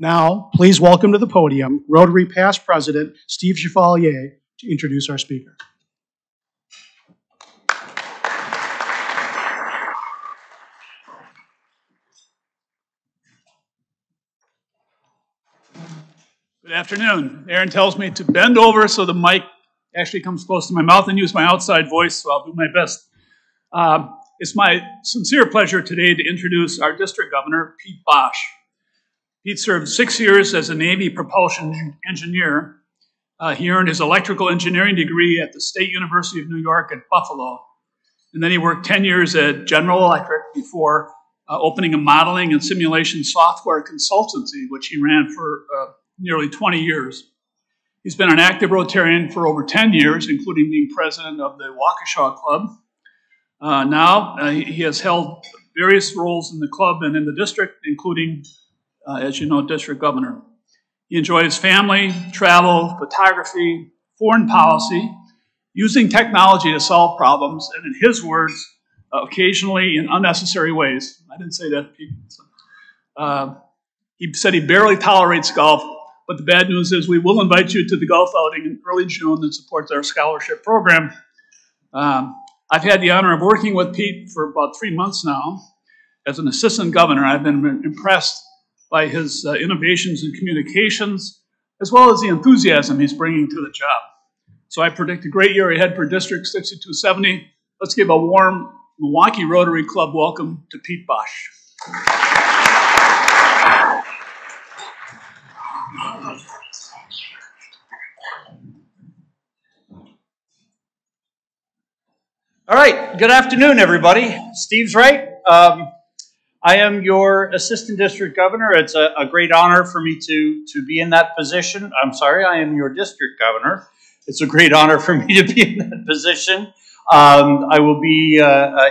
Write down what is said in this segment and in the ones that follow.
Now, please welcome to the podium Rotary past president Steve Chevalier to introduce our speaker. Good afternoon. Aaron tells me to bend over so the mic actually comes close to my mouth and use my outside voice, so I'll do my best. It's my sincere pleasure today to introduce our district governor, Pete Bosch. Pete served 6 years as a Navy propulsion engineer. He earned his electrical engineering degree at the State University of New York at Buffalo. And then he worked 10 years at General Electric before opening a modeling and simulation software consultancy, which he ran for nearly 20 years. He's been an active Rotarian for over 10 years, including being president of the Waukesha Club. He has held various roles in the club and in the district, including, as you know, district governor. He enjoys family, travel, photography, foreign policy, using technology to solve problems, and in his words, occasionally in unnecessary ways. I didn't say that, Pete. He said he barely tolerates golf, but the bad news is we will invite you to the golf outing in early June that supports our scholarship program. I've had the honor of working with Pete for about 3 months now. As an assistant governor, I've been impressed by his innovations in communications, as well as the enthusiasm he's bringing to the job. So I predict a great year ahead for District 6270. Let's give a warm Milwaukee Rotary Club welcome to Pete Bosch. All right, good afternoon, everybody. Steve's right. I am your assistant district governor. It's a great honor for me to be in that position. I'm sorry, I am your district governor. It's a great honor for me to be in that position. I will be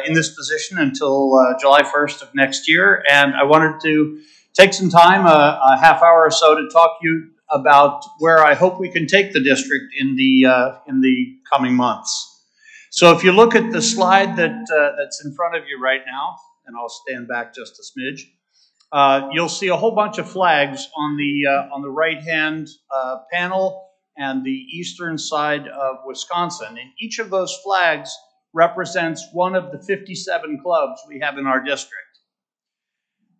in this position until July 1st of next year, and I wanted to take some time, a half hour or so, to talk to you about where I hope we can take the district in the coming months. So if you look at the slide that's in front of you right now, and I'll stand back just a smidge, you'll see a whole bunch of flags on the right-hand panel and the eastern side of Wisconsin. And each of those flags represents one of the 57 clubs we have in our district.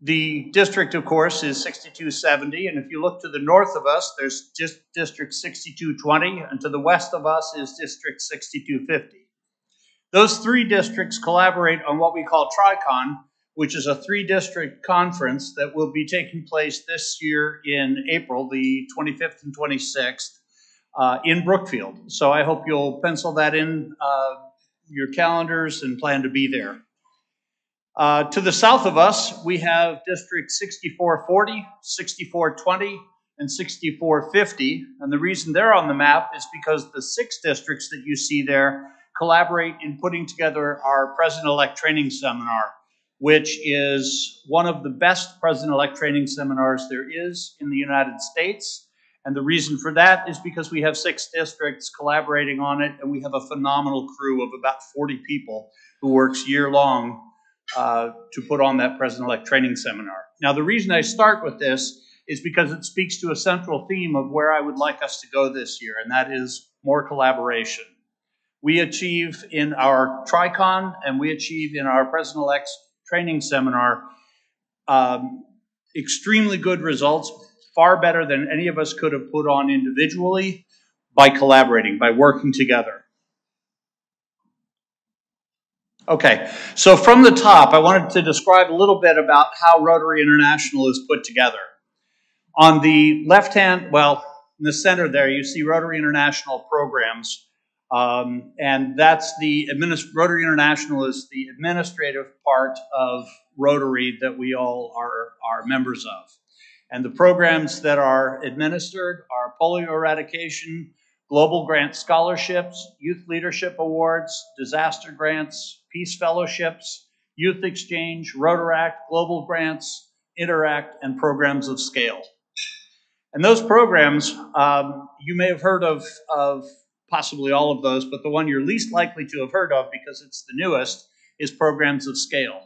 The district, of course, is 6270, and if you look to the north of us, there's just District 6220, and to the west of us is District 6250. Those three districts collaborate on what we call TriCon, which is a 3-district conference that will be taking place this year in April, the 25th and 26th, in Brookfield. So I hope you'll pencil that in your calendars and plan to be there. To the south of us, we have District 6440, 6420, and 6450. And the reason they're on the map is because the 6 districts that you see there collaborate in putting together our President-elect training seminar, which is one of the best President-elect training seminars there is in the United States. And the reason for that is because we have 6 districts collaborating on it, and we have a phenomenal crew of about 40 people who works year-long to put on that President-elect training seminar. Now, the reason I start with this is because it speaks to a central theme of where I would like us to go this year, and that is more collaboration. We achieve in our TriCon and we achieve in our President-elect training seminar extremely good results, far better than any of us could have put on individually, by collaborating, by working together. Okay, so from the top, I wanted to describe a little bit about how Rotary International is put together. On the left-hand, well, in the center there, you see Rotary International programs. And that's Rotary International is the administrative part of Rotary that we all are members of. And the programs that are administered are polio eradication, global grant scholarships, youth leadership awards, disaster grants, peace fellowships, youth exchange, Rotaract, global grants, Interact, and programs of scale. And those programs, you may have heard of possibly all of those, but the one you're least likely to have heard of, because it's the newest, is programs of scale.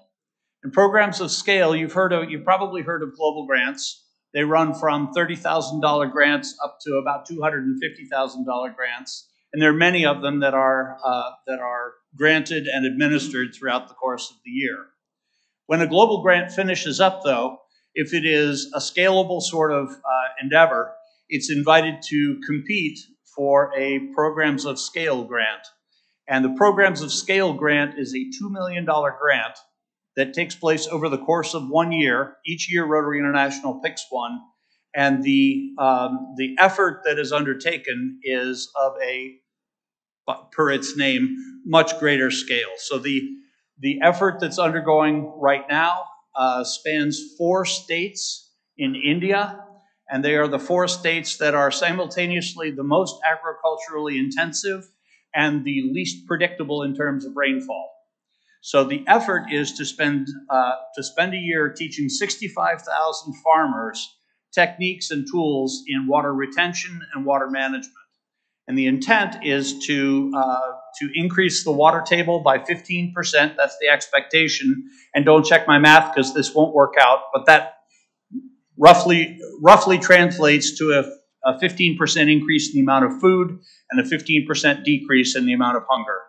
And programs of scale, you've probably heard of global grants. They run from $30,000 grants up to about $250,000 grants, and there are many of them that are granted and administered throughout the course of the year. When a global grant finishes up, though, if it is a scalable sort of endeavor, it's invited to compete for a Programs of Scale grant. And the Programs of Scale grant is a $2 million grant that takes place over the course of 1 year. Each year, Rotary International picks one, and the effort that is undertaken is of a, per its name, much greater scale. So the effort that's undergoing right now spans 4 states in India, and they are the 4 states that are simultaneously the most agriculturally intensive and the least predictable in terms of rainfall. So the effort is to spend a year teaching 65,000 farmers techniques and tools in water retention and water management. And the intent is to increase the water table by 15%. That's the expectation. And don't check my math because this won't work out, but that roughly translates to a 15% increase in the amount of food and a 15% decrease in the amount of hunger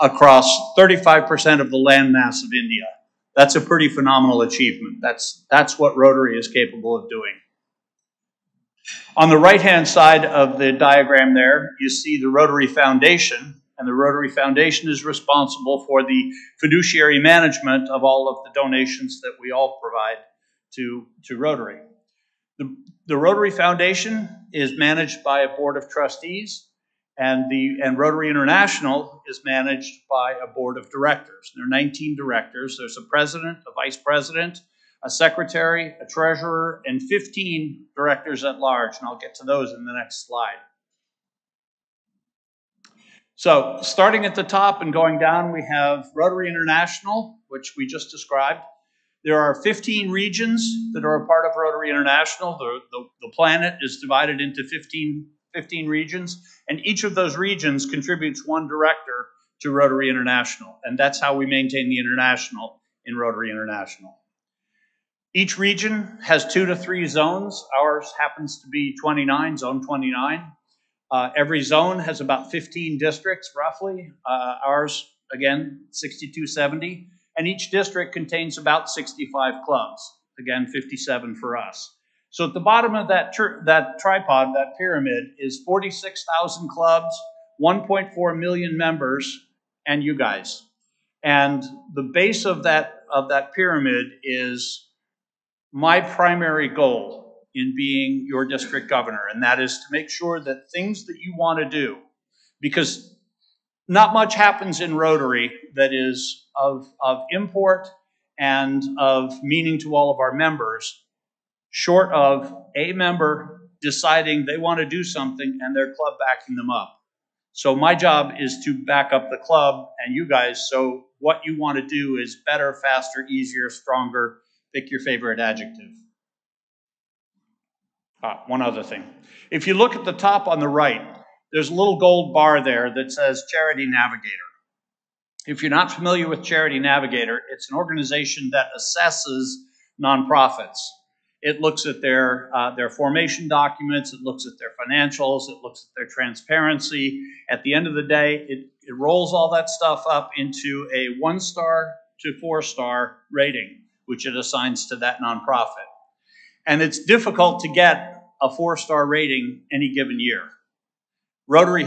across 35% of the landmass of India. That's a pretty phenomenal achievement. That's what Rotary is capable of doing. On the right-hand side of the diagram there, you see the Rotary Foundation, and the Rotary Foundation is responsible for the fiduciary management of all of the donations that we all provide to Rotary. The Rotary Foundation is managed by a board of trustees, and Rotary International is managed by a board of directors. There are 19 directors. There's a president, a vice president, a secretary, a treasurer, and 15 directors at large, and I'll get to those in the next slide. So starting at the top and going down, we have Rotary International, which we just described. There are 15 regions that are a part of Rotary International. The planet is divided into 15 regions, and each of those regions contributes 1 director to Rotary International, and that's how we maintain the international in Rotary International. Each region has 2 to 3 zones. Ours happens to be 29, Zone 29. Every zone has about 15 districts, roughly. Ours, again, 6270. And each district contains about 65 clubs. Again, 57 for us. So at the bottom of that tripod, that pyramid, is 46,000 clubs, 1.4 million members, and you guys. And the base of that pyramid is my primary goal in being your district governor, and that is to make sure that things that you want to do, because not much happens in Rotary that is of import and of meaning to all of our members, short of a member deciding they want to do something and their club backing them up. So my job is to back up the club and you guys, so what you want to do is better, faster, easier, stronger. Pick your favorite adjective. One other thing. If you look at the top on the right, there's a little gold bar there that says Charity Navigator. If you're not familiar with Charity Navigator, it's an organization that assesses nonprofits. It looks at their formation documents, it looks at their financials, it looks at their transparency. At the end of the day, it rolls all that stuff up into a 1-star to 4-star rating, which it assigns to that nonprofit. And it's difficult to get a 4-star rating any given year. Rotary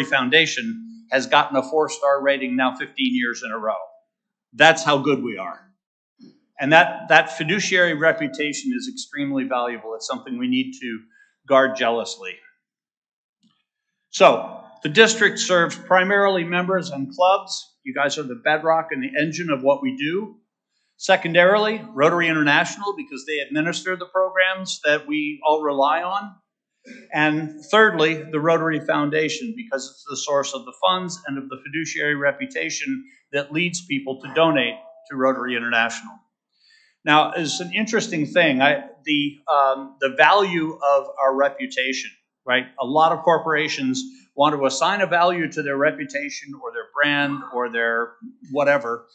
Foundation has gotten a 4-star rating now 15 years in a row. That's how good we are. And that fiduciary reputation is extremely valuable. It's something we need to guard jealously. So the district serves primarily members and clubs. You guys are the bedrock and the engine of what we do. Secondarily, Rotary International, because they administer the programs that we all rely on. And thirdly, the Rotary Foundation, because it's the source of the funds and of the fiduciary reputation that leads people to donate to Rotary International. Now, it's an interesting thing, the value of our reputation, right? A lot of corporations want to assign a value to their reputation or their brand or their whatever,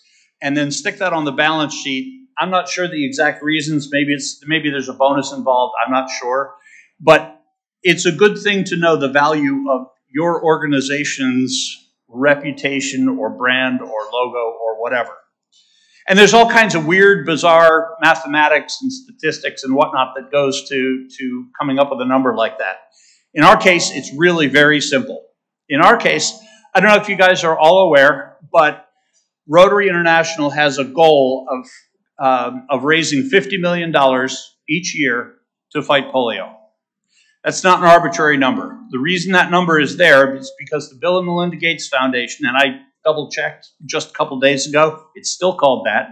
and then stick that on the balance sheet I'm not sure the exact reasons. Maybe there's a bonus involved. I'm not sure. But it's a good thing to know the value of your organization's reputation or brand or logo or whatever. And there's all kinds of weird, bizarre mathematics and statistics and whatnot that goes to coming up with a number like that. In our case, it's really very simple. In our case, I don't know if you guys are all aware, but Rotary International has a goal of raising $50 million each year to fight polio. That's not an arbitrary number. The reason that number is there is because the Bill and Melinda Gates Foundation, and I double-checked just a couple days ago, it's still called that,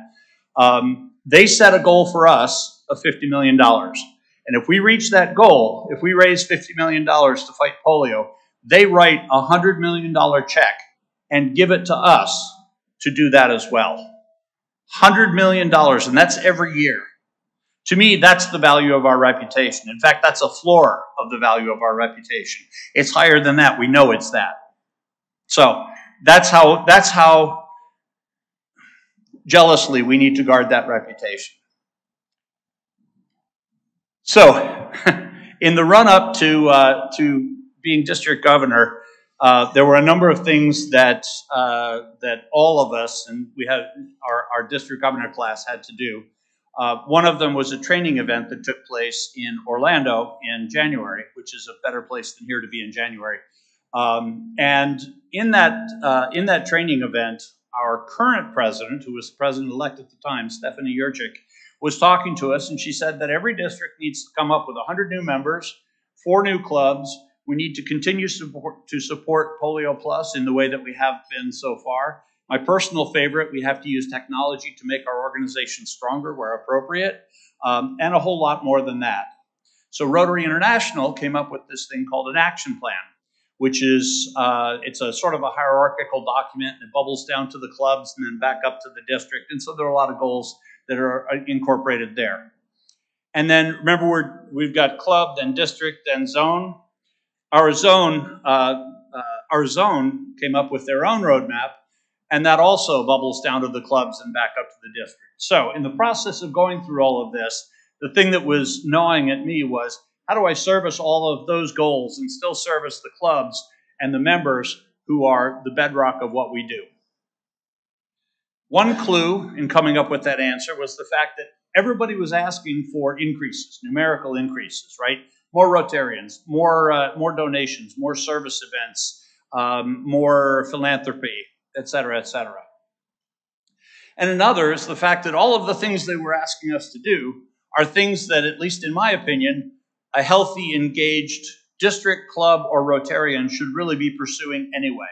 they set a goal for us of $50 million. And if we reach that goal, if we raise $50 million to fight polio, they write a $100 million check and give it to us to do that as well. $100 million, and that's every year. To me, that's the value of our reputation. In fact, that's a floor of the value of our reputation. It's higher than that. We know it's that. So that's how jealously we need to guard that reputation. So in the run-up to being district governor, there were a number of things that all of us, and we had our district governor class had to do. One of them was a training event that took place in Orlando in January, which is a better place than here to be in January. And in that training event, our current president, who was president-elect at the time, Stephanie Yurchik, was talking to us, and she said that every district needs to come up with 100 new members, 4 new clubs. We need to continue to support Polio Plus in the way that we have been so far. My personal favorite, we have to use technology to make our organization stronger where appropriate, and a whole lot more than that. So Rotary International came up with this thing called an action plan, which is, it's a sort of a hierarchical document, and it bubbles down to the clubs and then back up to the district. And so there are a lot of goals that are incorporated there. And then remember, we've got club, then district, then zone. Our zone came up with their own roadmap, and that also bubbles down to the clubs and back up to the district. So in the process of going through all of this, the thing that was gnawing at me was, how do I service all of those goals and still service the clubs and the members who are the bedrock of what we do? One clue in coming up with that answer was the fact that everybody was asking for increases, numerical increases, right? More Rotarians, more donations, more service events, more philanthropy, et cetera, et cetera. And another is the fact that all of the things they were asking us to do are things that, at least in my opinion, a healthy, engaged district, club, or Rotarian should really be pursuing anyway.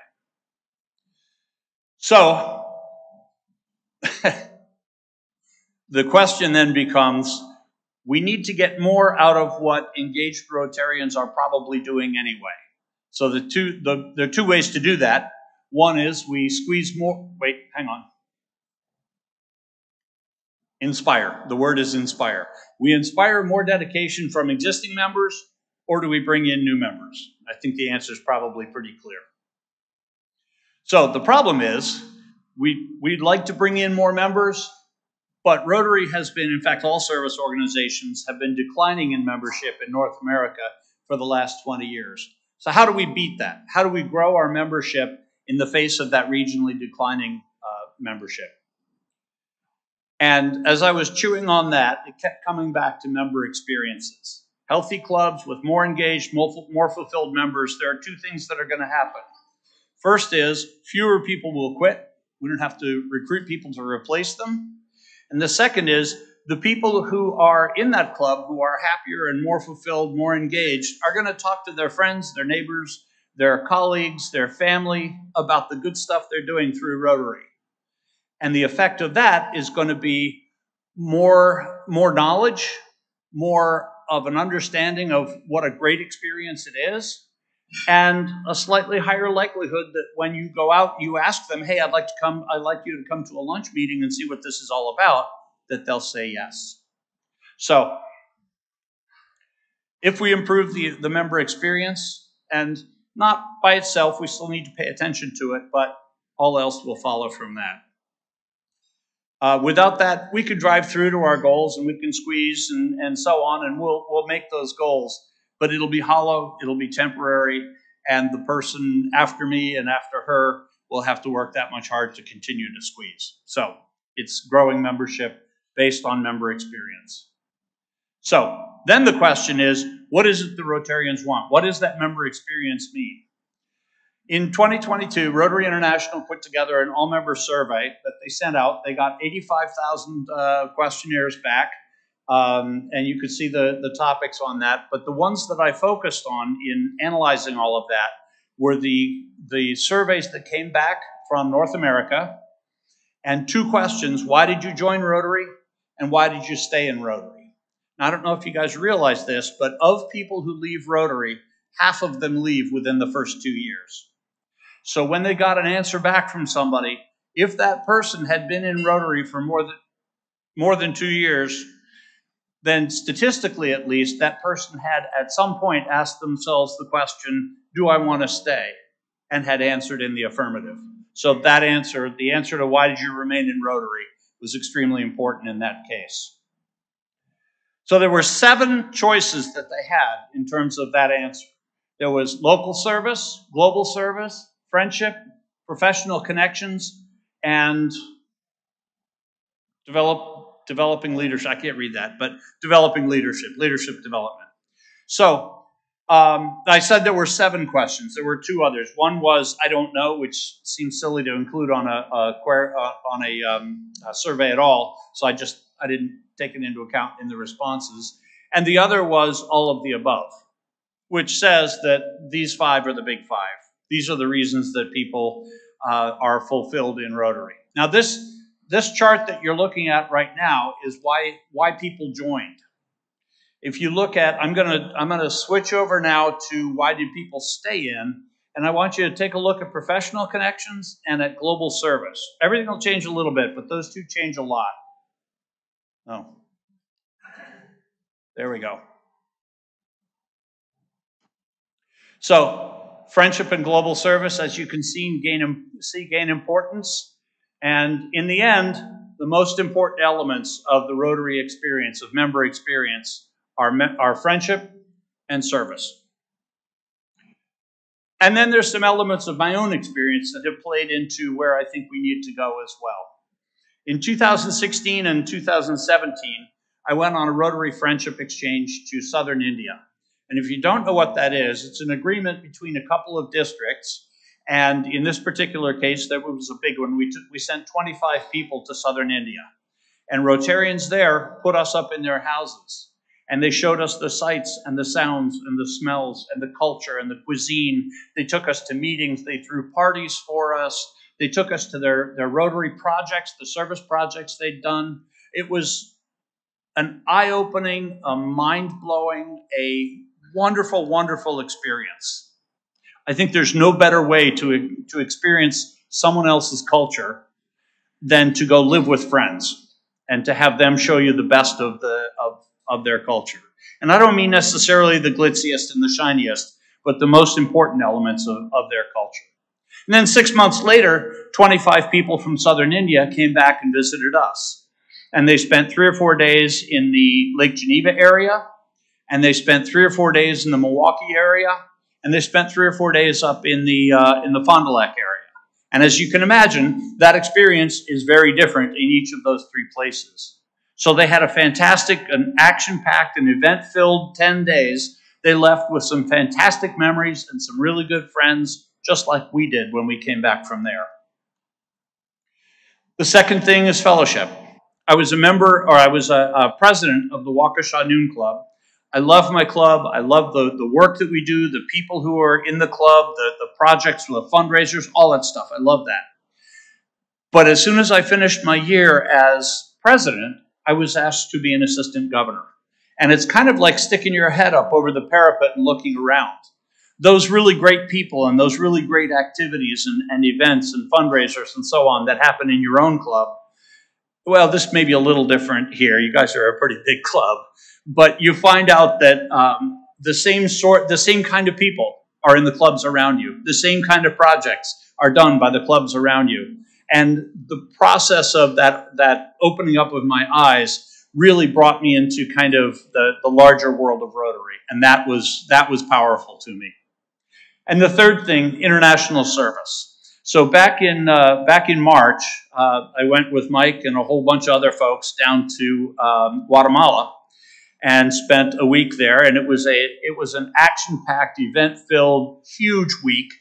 So the question then becomes, we need to get more out of what engaged Rotarians are probably doing anyway. So there are two ways to do that. One is we squeeze more, inspire. The word is inspire. We inspire more dedication from existing members, or do we bring in new members? I think the answer is probably pretty clear. So the problem is, we'd like to bring in more members, but Rotary has been, in fact, all service organizations have been declining in membership in North America for the last 20 years. So how do we beat that? How do we grow our membership in the face of that regionally declining membership? And as I was chewing on that, it kept coming back to member experiences. Healthy clubs with more engaged, more fulfilled members, there are two things that are going to happen. First is fewer people will quit. We don't have to recruit people to replace them. And the second is the people who are in that club, who are happier and more fulfilled, more engaged, are going to talk to their friends, their neighbors, their colleagues, their family about the good stuff they're doing through Rotary. And the effect of that is going to be more knowledge, more of an understanding of what a great experience it is, and a slightly higher likelihood that when you go out, you ask them, hey, I'd like you to come to a lunch meeting and see what this is all about, that they'll say yes. So if we improve the member experience, and not by itself, we still need to pay attention to it, but all else will follow from that. Without that, we could drive through to our goals and we can squeeze and so on, and we'll make those goals. But it'll be hollow, it'll be temporary, and the person after me and after her will have to work that much hard to continue to squeeze. So it's growing membership based on member experience. So then the question is, what is it the Rotarians want? What does that member experience mean? In 2022, Rotary International put together an all-member survey that they sent out. They got 85,000 questionnaires back, and you could see the topics on that. But the ones that I focused on in analyzing all of that were the surveys that came back from North America, and two questions: why did you join Rotary, and why did you stay in Rotary? Now, I don't know if you guys realize this, but of people who leave Rotary, half of them leave within the first 2 years. So when they got an answer back from somebody, if that person had been in Rotary for more than 2 years, then statistically at least, that person had at some point asked themselves the question, do I want to stay? And had answered in the affirmative. So that answer, the answer to why did you remain in Rotary, was extremely important in that case. So there were 7 choices that they had in terms of that answer. There was local service, global service, friendship, professional connections, and developing leadership. I can't read that, but developing leadership development. So I said there were 7 questions. There were 2 others. One was I don't know, which seems silly to include on a survey at all. So I didn't take it into account in the responses. And the other was all of the above, which says that these 5 are the big 5. These are the reasons that people are fulfilled in Rotary. Now, this chart that you're looking at right now is why people joined. If you look at, I'm gonna switch over now to why did people stay in, and I want you to take a look at professional connections and at global service. Everything will change a little bit, but those 2 change a lot. Oh, there we go. So friendship and global service, as you can see, gain importance. And in the end, the most important elements of the Rotary experience, of member experience, are friendship and service. And then there's some elements of my own experience that have played into where I think we need to go as well. In 2016 and 2017, I went on a Rotary friendship exchange to southern India. And if you don't know what that is, it's an agreement between a couple of districts. And in this particular case, that was a big one. We sent 25 people to southern India. And Rotarians there put us up in their houses. And they showed us the sights and the sounds and the smells and the culture and the cuisine. They took us to meetings. They threw parties for us. They took us to their Rotary projects, the service projects they'd done. It was an eye-opening, a mind-blowing, a wonderful, wonderful experience. I think there's no better way to experience someone else's culture than to go live with friends and to have them show you the best of their culture. And I don't mean necessarily the glitziest and the shiniest, but the most important elements of their culture. And then 6 months later, 25 people from southern India came back and visited us. And they spent 3 or 4 days in the Lake Geneva area, and they spent 3 or 4 days in the Milwaukee area, and they spent 3 or 4 days up in the Fond du Lac area. And as you can imagine, that experience is very different in each of those 3 places. So they had a fantastic, an action-packed, an event-filled 10 days. They left with some fantastic memories and some really good friends, just like we did when we came back from there. The second thing is fellowship. I was a member, or I was a president of the Waukesha Noon Club. I love my club. I love the work that we do, the people who are in the club, the projects, the fundraisers, all that stuff. I love that. But as soon as I finished my year as president, I was asked to be an assistant governor. And it's kind of like sticking your head up over the parapet and looking around. Those really great people and those really great activities and events and fundraisers and so on that happen in your own club, well, this may be a little different here. You guys are a pretty big club. But you find out that the same kind of people are in the clubs around you. The same kind of projects are done by the clubs around you. And the process of that opening up of my eyes really brought me into kind of the larger world of Rotary, and that was powerful to me. And the third thing, international service. So back in March, I went with Mike and a whole bunch of other folks down to Guatemala and spent a week there, and it was an action-packed, event-filled, huge week.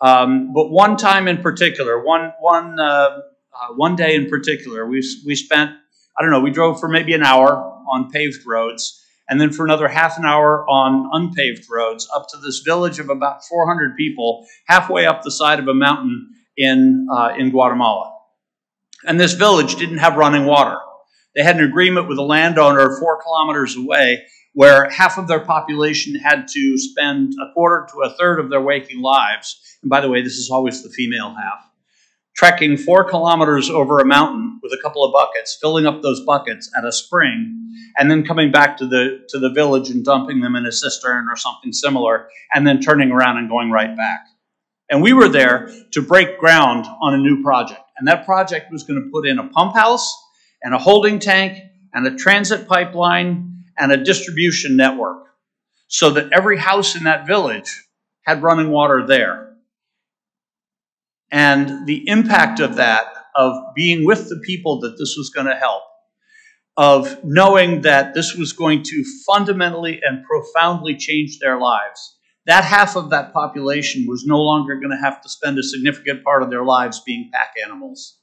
But one time in particular, one day in particular, we spent, I don't know, we drove for maybe an hour on paved roads, and then for another half an hour on unpaved roads up to this village of about 400 people, halfway up the side of a mountain in Guatemala. And this village didn't have running water. They had an agreement with a landowner 4 kilometers away where half of their population had to spend a quarter to a third of their waking lives, and by the way, this is always the female half, trekking 4 kilometers over a mountain with a couple of buckets, filling up those buckets at a spring, and then coming back to the village and dumping them in a cistern or something similar, and then turning around and going right back. And we were there to break ground on a new project. And that project was going to put in a pump house and a holding tank and a transit pipeline and a distribution network so that every house in that village had running water there. And the impact of that, of being with the people that this was going to help, of knowing that this was going to fundamentally and profoundly change their lives, that half of that population was no longer going to have to spend a significant part of their lives being pack animals.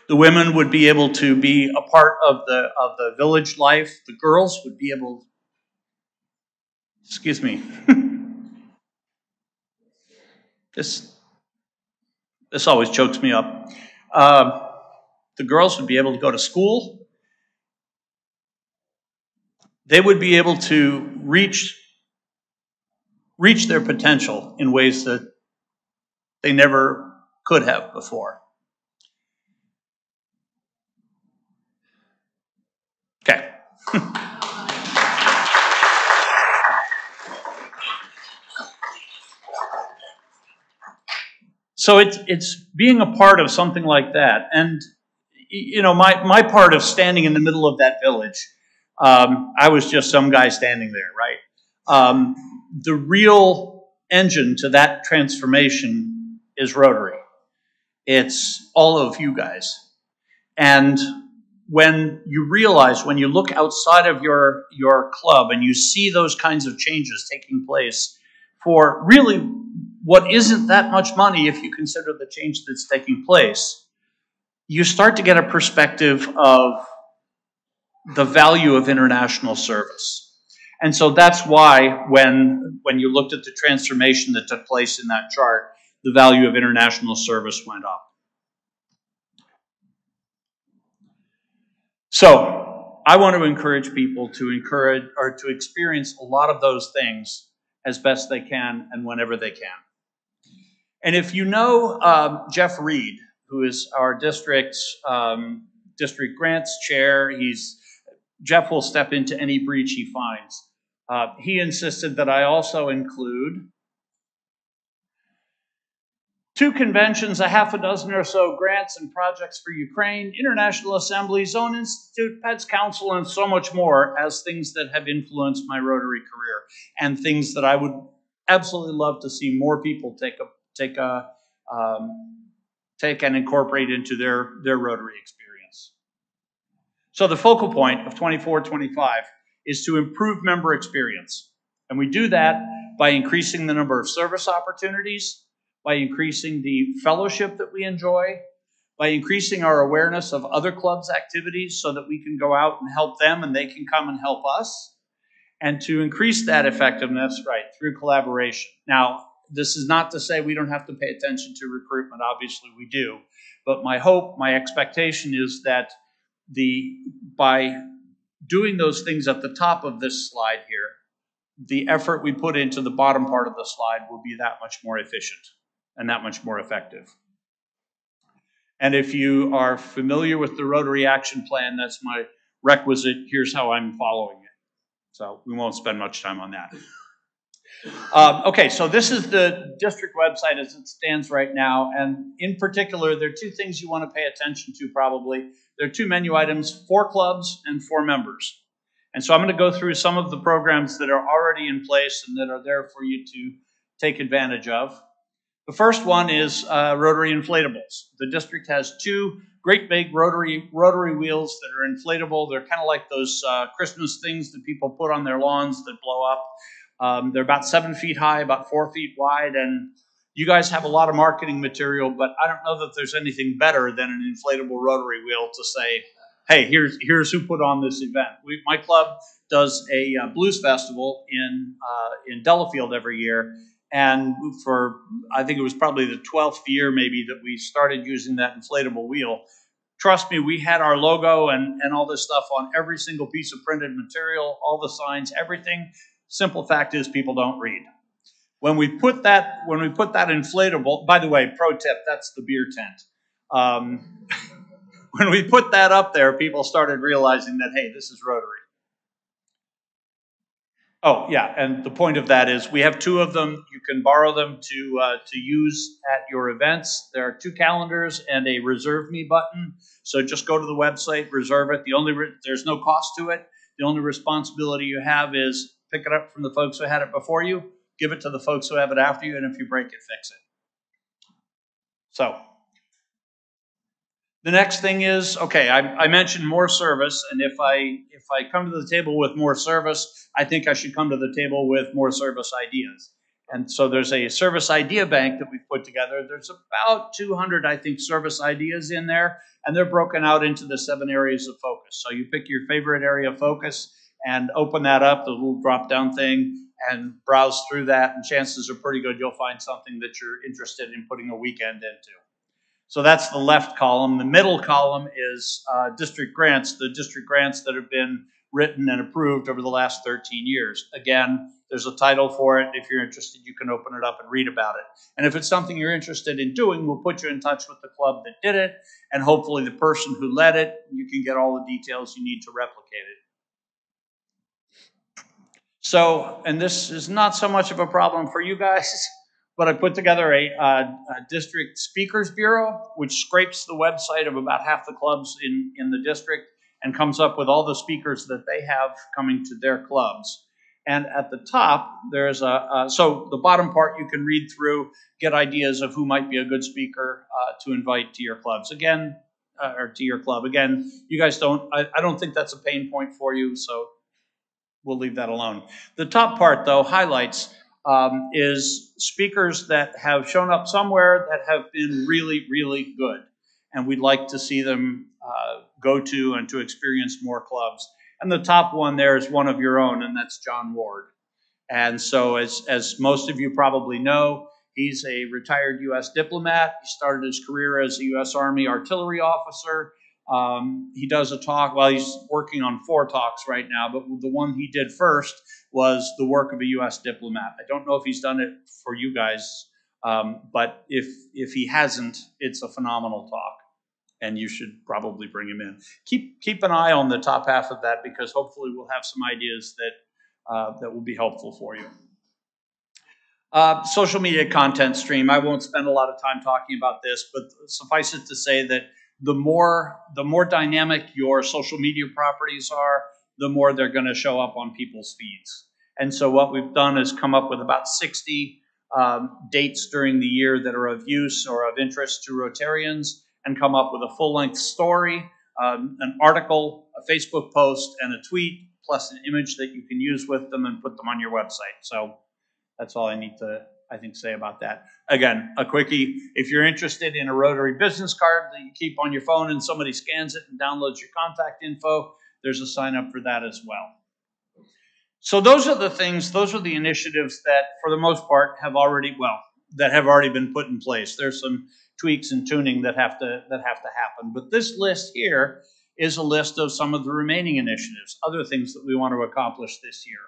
The women would be able to be a part of the village life. The girls would be able, excuse me, this always chokes me up. The girls would be able to go to school. They would be able to reach their potential in ways that they never could have before. Okay. So it's being a part of something like that. And, you know, my part of standing in the middle of that village, I was just some guy standing there, right? The real engine to that transformation is Rotary. It's all of you guys. And when you realize, when you look outside of your club and you see those kinds of changes taking place for really what isn't that much money if you consider the change that's taking place, you start to get a perspective of the value of international service. And so that's why when you looked at the transformation that took place in that chart, the value of international service went up. So I want to encourage people to experience a lot of those things as best they can and whenever they can. And if you know Jeff Reed, who is our district grants chair, Jeff will step into any breach he finds. He insisted that I also include 2 conventions, a half a dozen or so grants and projects for Ukraine, International Assembly, Zone Institute, Pets Council, and so much more as things that have influenced my Rotary career and things that I would absolutely love to see more people take and incorporate into their Rotary experience. So the focal point of 24-25 is to improve member experience. And we do that by increasing the number of service opportunities, by increasing the fellowship that we enjoy, by increasing our awareness of other clubs' activities so that we can go out and help them and they can come and help us, and to increase that effectiveness, right, through collaboration. Now, this is not to say we don't have to pay attention to recruitment. Obviously, we do. But my hope, my expectation is that by doing those things at the top of this slide here, the effort we put into the bottom part of the slide will be that much more efficient and that much more effective. And if you are familiar with the Rotary Action Plan, that's my requisite. Here's how I'm following it. So we won't spend much time on that. Okay, so this is the district website as it stands right now, and in particular, there are two things you want to pay attention to probably. There are two menu items, for clubs and for members. And so I'm going to go through some of the programs that are already in place and that are there for you to take advantage of. The first one is Rotary inflatables. The district has two great big rotary wheels that are inflatable. They're kind of like those Christmas things that people put on their lawns that blow up. They're about 7 feet high, about 4 feet wide, and you guys have a lot of marketing material, but I don't know that there's anything better than an inflatable rotary wheel to say, hey, here's who put on this event. My club does a blues festival in Delafield every year, and for, I think it was probably the 12th year maybe that we started using that inflatable wheel. Trust me, we had our logo and all this stuff on every single piece of printed material, all the signs, everything. Simple fact is people don't read. When we put that inflatable, by the way, pro tip, that's the beer tent. When we put that up there, people started realizing that, hey, this is Rotary. Oh, yeah, and the point of that is we have two of them. You can borrow them to use at your events. There are two calendars and a reserve me button. So just go to the website, reserve it. There's no cost to it. The only responsibility you have is pick it up from the folks who had it before you, give it to the folks who have it after you, and if you break it, fix it. So the next thing is, okay, I mentioned more service, and if I come to the table with more service, I think I should come to the table with more service ideas. And so there's a service idea bank that we've put together. There's about 200, I think, service ideas in there, and they're broken out into the 7 areas of focus. So you pick your favorite area of focus and open that up, the little drop-down thing, and browse through that, and chances are pretty good you'll find something that you're interested in putting a weekend into. So that's the left column. The middle column is district grants, the district grants that have been written and approved over the last 13 years. Again, there's a title for it. If you're interested, you can open it up and read about it. And if it's something you're interested in doing, we'll put you in touch with the club that did it, and hopefully the person who led it, you can get all the details you need to replicate it. So, and this is not so much of a problem for you guys, but I put together a district speakers bureau, which scrapes the website of about half the clubs in the district and comes up with all the speakers that they have coming to their clubs. And at the top, there's so the bottom part you can read through, get ideas of who might be a good speaker to invite to your clubs. Again, or to your club. Again, you guys I don't think that's a pain point for you, so we'll leave that alone. The top part, though, highlights is speakers that have shown up somewhere that have been really, really good. And we'd like to see them go to and to experience more clubs. And the top one there is one of your own, and that's John Ward. And so as most of you probably know, he's a retired U.S. diplomat. He started his career as a U.S. Army artillery officer. He does a talk, well, he's working on 4 talks right now, but the one he did first was the work of a U.S. diplomat. I don't know if he's done it for you guys, but if he hasn't, it's a phenomenal talk, and you should probably bring him in. Keep an eye on the top half of that, because hopefully we'll have some ideas that will be helpful for you. Social media content stream. I won't spend a lot of time talking about this, but suffice it to say that the more dynamic your social media properties are, the more they're going to show up on people's feeds. And so what we've done is come up with about 60 dates during the year that are of use or of interest to Rotarians, and come up with a full-length story, an article, a Facebook post, and a tweet, plus an image that you can use with them and put them on your website. So that's all I need to, I think, say about that. Again, a quickie, if you're interested in a Rotary business card that you keep on your phone and somebody scans it and downloads your contact info, there's a sign up for that as well. So those are the things, those are the initiatives that, for the most part, have already been put in place. There's some tweaks and tuning that have to happen. But this list here is a list of some of the remaining initiatives, other things that we want to accomplish this year.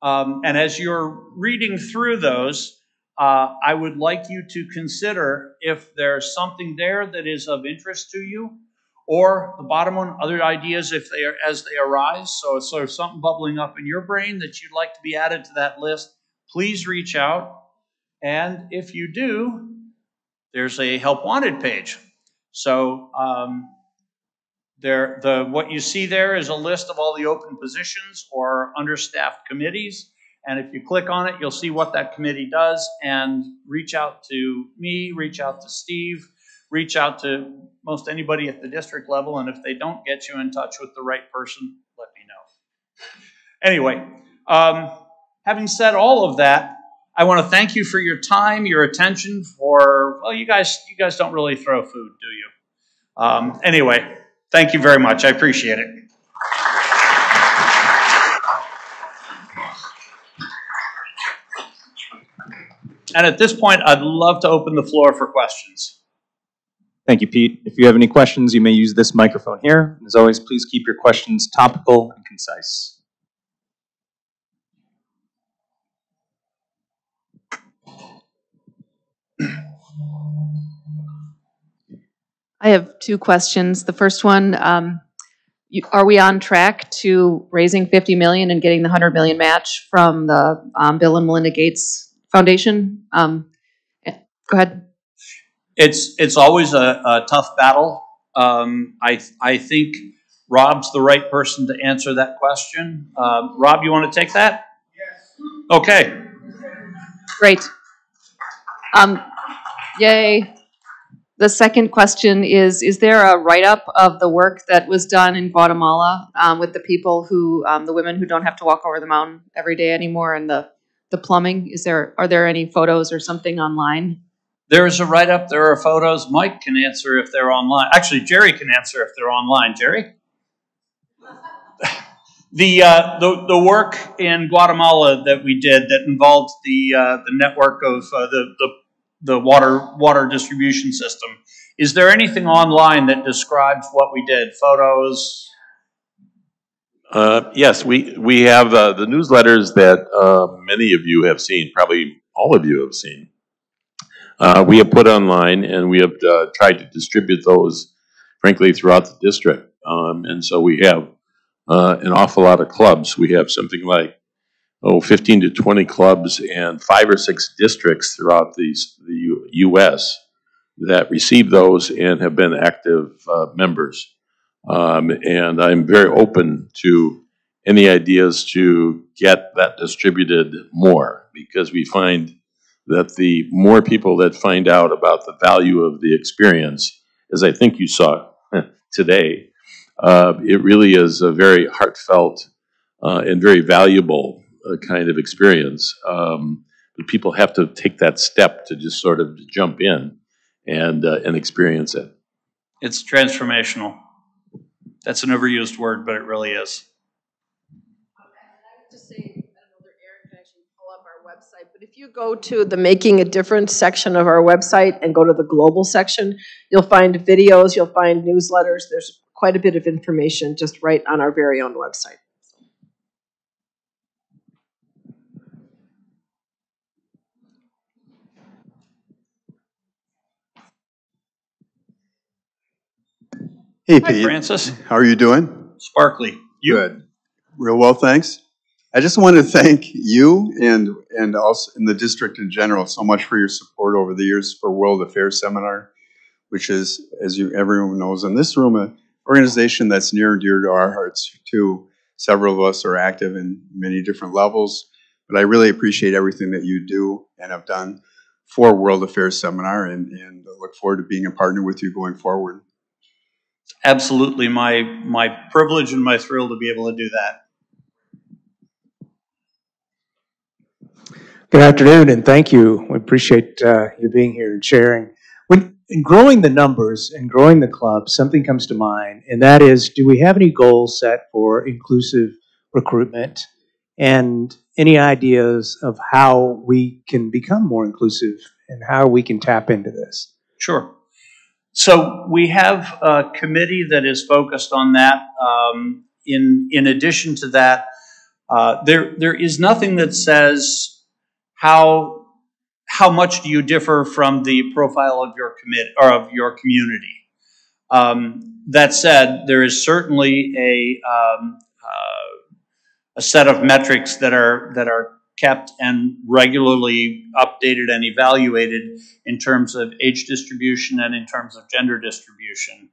And as you're reading through those, I would like you to consider if there's something there that is of interest to you, or the bottom one, other ideas as they arise. So if there's something bubbling up in your brain that you'd like to be added to that list, please reach out. And if you do, there's a help wanted page. So what you see there is a list of all the open positions or understaffed committees. And if you click on it, you'll see what that committee does, and reach out to me, reach out to Steve, reach out to most anybody at the district level. And if they don't get you in touch with the right person, let me know. Anyway, having said all of that, I want to thank you for your time, your attention. Well, you guys don't really throw food, do you? Anyway, thank you very much. I appreciate it. And at this point, I'd love to open the floor for questions. Thank you, Pete. If you have any questions, you may use this microphone here. As always, please keep your questions topical and concise. I have two questions. The first one, are we on track to raising $50 million and getting the $100 million match from the Bill and Melinda Gates Foundation? Go ahead. It's always a tough battle. I think Rob's the right person to answer that question. Rob, you want to take that? Yes. Okay. Great. Yay. The second question is there a write-up of the work that was done in Guatemala with the people who, the women who don't have to walk over the mountain every day anymore, and the plumbing? Are there any photos or something online? There is a write-up. There are photos. Mike can answer if they're online. Actually, Jerry can answer if they're online. Jerry? The work in Guatemala that we did that involved the network of the water distribution system. Is there anything online that describes what we did? Photos? Yes, we have the newsletters that many of you have seen, probably all of you have seen. We have put online, and we have tried to distribute those, frankly, throughout the district. And so we have an awful lot of clubs. We have something like 15 to 20 clubs and 5 or 6 districts throughout the U.S. that receive those and have been active members. And I'm very open to any ideas to get that distributed more, because we find that the more people that find out about the value of the experience, as I think you saw today, it really is a very heartfelt and very valuable kind of experience. But people have to take that step to just sort of jump in and experience it. It's transformational. That's an overused word, but it really is. I would just say, I don't know whether Aaron can actually pull up our website, but if you go to the Making a Difference section of our website and go to the global section, you'll find videos, you'll find newsletters. There's quite a bit of information just right on our very own website. Hey, Hi, Pete. Francis. How are you doing? Sparkly. You? Good. Real well, thanks. I just wanted to thank you and also in the district in general so much for your support over the years for World Affairs Seminar, which is, as everyone knows in this room, an organization that's near and dear to our hearts too. Several of us are active in many different levels, but I really appreciate everything that you do and have done for World Affairs Seminar, and look forward to being a partner with you going forward. Absolutely my privilege and my thrill to be able to do that. Good afternoon, and thank you. We appreciate you being here and sharing. In growing the numbers and growing the club, something comes to mind, and that is, do we have any goals set for inclusive recruitment, and any ideas of how we can become more inclusive and how we can tap into this? Sure. So we have a committee that is focused on that. In addition to that, there is nothing that says how much do you differ from the profile of your community. That said, there is certainly a set of metrics that are kept and regularly updated and evaluated in terms of age distribution and in terms of gender distribution.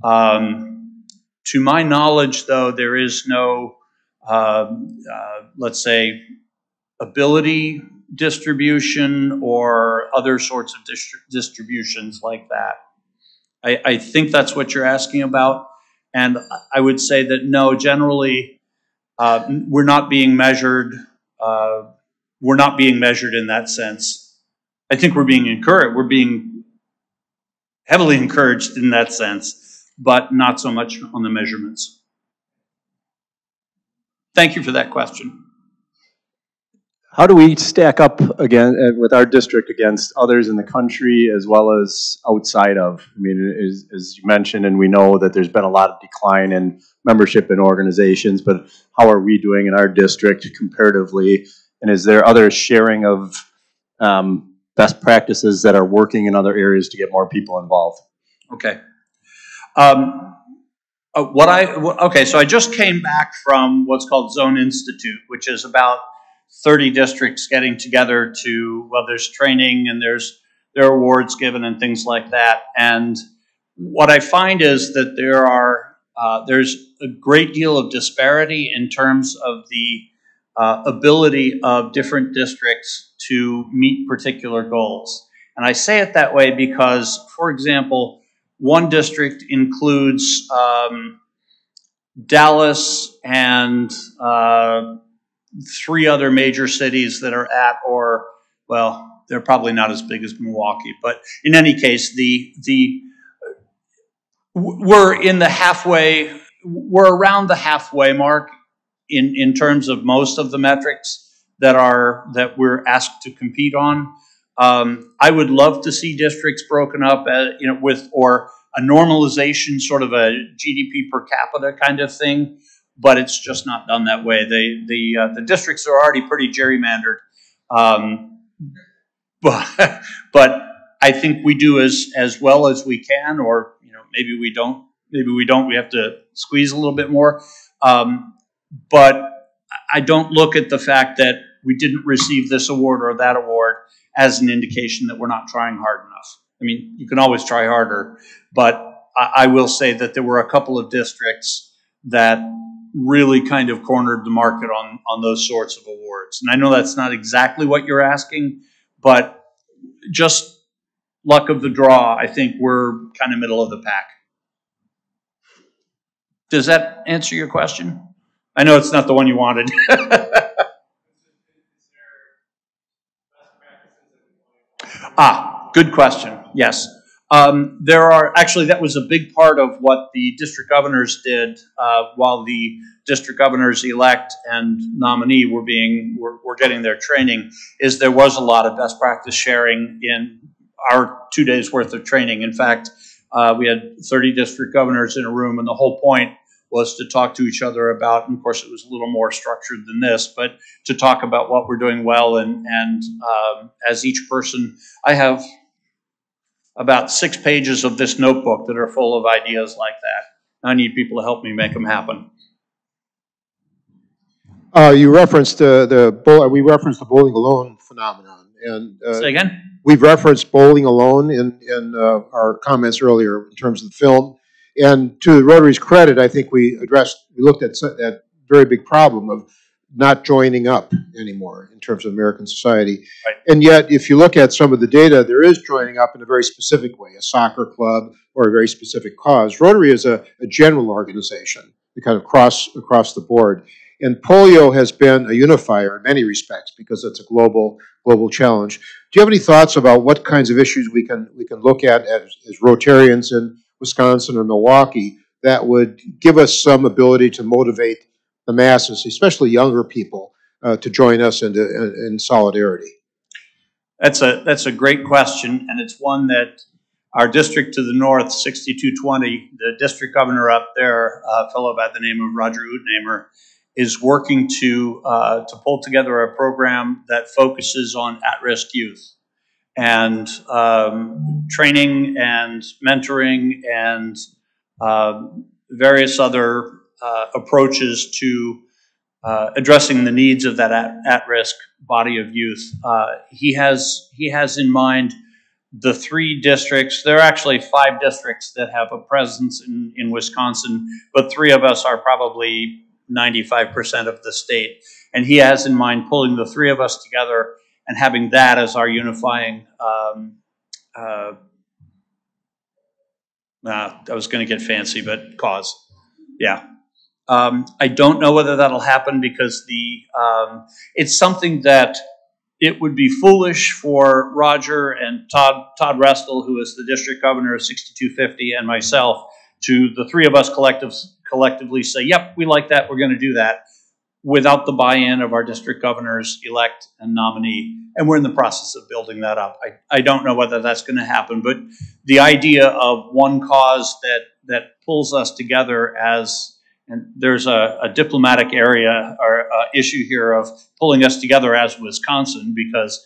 To my knowledge, though, there is no, let's say, ability distribution or other sorts of distributions like that. I think that's what you're asking about, and I would say that no, generally, we're not being measured. We're not being measured in that sense. I think we're being encouraged. We're being heavily encouraged in that sense, but not so much on the measurements. Thank you for that question. How do we stack up again with our district against others in the country as well as outside of? I mean, as you mentioned, and we know that there's been a lot of decline in membership in organizations, but how are we doing in our district comparatively? And is there other sharing of best practices that are working in other areas to get more people involved? Okay. So I just came back from what's called Zone Institute, which is about 30 districts getting together to, well, there's training and there are awards given and things like that. And what I find is that there's a great deal of disparity in terms of the ability of different districts to meet particular goals. And I say it that way because, for example, one district includes Dallas and 3 other major cities that are at, or, well, they're probably not as big as Milwaukee, but in any case, we're around the halfway mark in terms of most of the metrics that we're asked to compete on. I would love to see districts broken up, or a normalization, sort of a GDP per capita kind of thing, but it's just not done that way. The districts are already pretty gerrymandered, but I think we do as well as we can, or maybe we don't. Maybe we don't. We have to squeeze a little bit more. But I don't look at the fact that we didn't receive this award or that award as an indication that we're not trying hard enough. I mean, you can always try harder, but I will say that there were a couple of districts that really kind of cornered the market on those sorts of awards. And I know that's not exactly what you're asking, but just luck of the draw, I think we're kind of middle of the pack. Does that answer your question? I know it's not the one you wanted. Good question. Yes. There are actually, that was a big part of what the district governors did while the district governors elect and nominee were getting their training, is there was a lot of best practice sharing in our 2 days worth of training. In fact, we had 30 district governors in a room, and the whole point was to talk to each other about, and of course it was a little more structured than this, but to talk about what we're doing well, and as each person, I have about 6 pages of this notebook that are full of ideas like that. I need people to help me make them happen. You referenced we referenced the bowling alone phenomenon, and say again. We've referenced bowling alone in our comments earlier in terms of the film. And to the Rotary's credit, I think we looked at that very big problem of not joining up anymore in terms of American society. Right. And yet, if you look at some of the data, there is joining up in a very specific way, a soccer club or a very specific cause. Rotary is a general organization, kind of across the board. And polio has been a unifier in many respects because it's a global challenge. Do you have any thoughts about what kinds of issues we can look at as Rotarians in Wisconsin or Milwaukee that would give us some ability to motivate the masses, especially younger people, to join us in solidarity? That's a great question, and it's one that our district to the north, 6220, the district governor up there, a fellow by the name of Roger Utenamer, is working to pull together a program that focuses on at-risk youth, and training and mentoring and various other approaches to addressing the needs of that at-risk body of youth. He has in mind the 3 districts. There are actually 5 districts that have a presence in Wisconsin, but 3 of us are probably 95% of the state. And he has in mind pulling the 3 of us together and having that as our unifying, I was going to get fancy, but cause. Yeah. I don't know whether that'll happen because it's something that it would be foolish for Roger and Todd Restel, who is the district governor of 6250, and myself, the 3 of us collectively say, yep, we like that, we're going to do that, without the buy-in of our district governors elect and nominee. And we're in the process of building that up. I don't know whether that's going to happen, but the idea of one cause that pulls us together and there's a diplomatic area or issue here of pulling us together as Wisconsin, because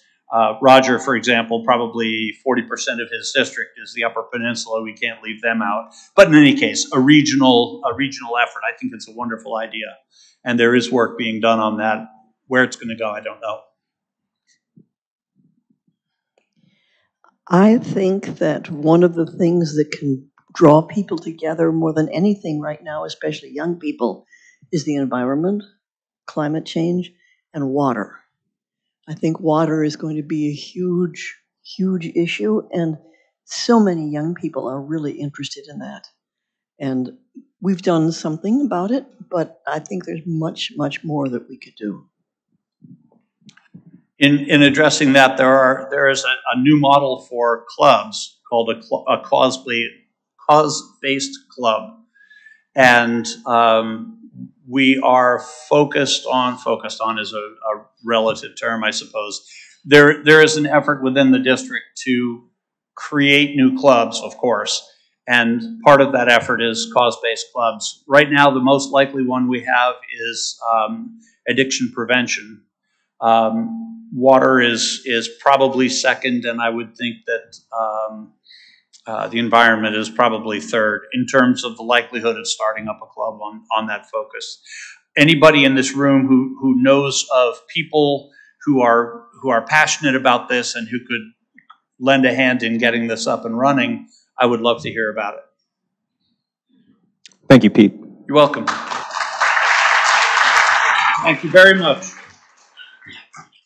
Roger, for example, probably 40% of his district is the Upper Peninsula. We can't leave them out. But in any case, a regional effort. I think it's a wonderful idea, and there is work being done on that. Where it's going to go, I don't know. I think that one of the things that can draw people together more than anything right now, especially young people, is the environment, climate change, and water. I think water is going to be a huge, huge issue, and so many young people are really interested in that. And we've done something about it, but I think there's much, much more that we could do. In addressing that, there is a new model for clubs called a cause-based club, and we are focused on is a relative term, I suppose. There is an effort within the district to create new clubs, of course, and part of that effort is cause-based clubs. Right now, the most likely one we have is addiction prevention. Water is probably second, and I would think that the environment is probably third in terms of the likelihood of starting up a club on that focus. Anybody in this room who knows of people who are passionate about this and who could lend a hand in getting this up and running, I would love to hear about it. Thank you, Pete. You're welcome. Thank you very much.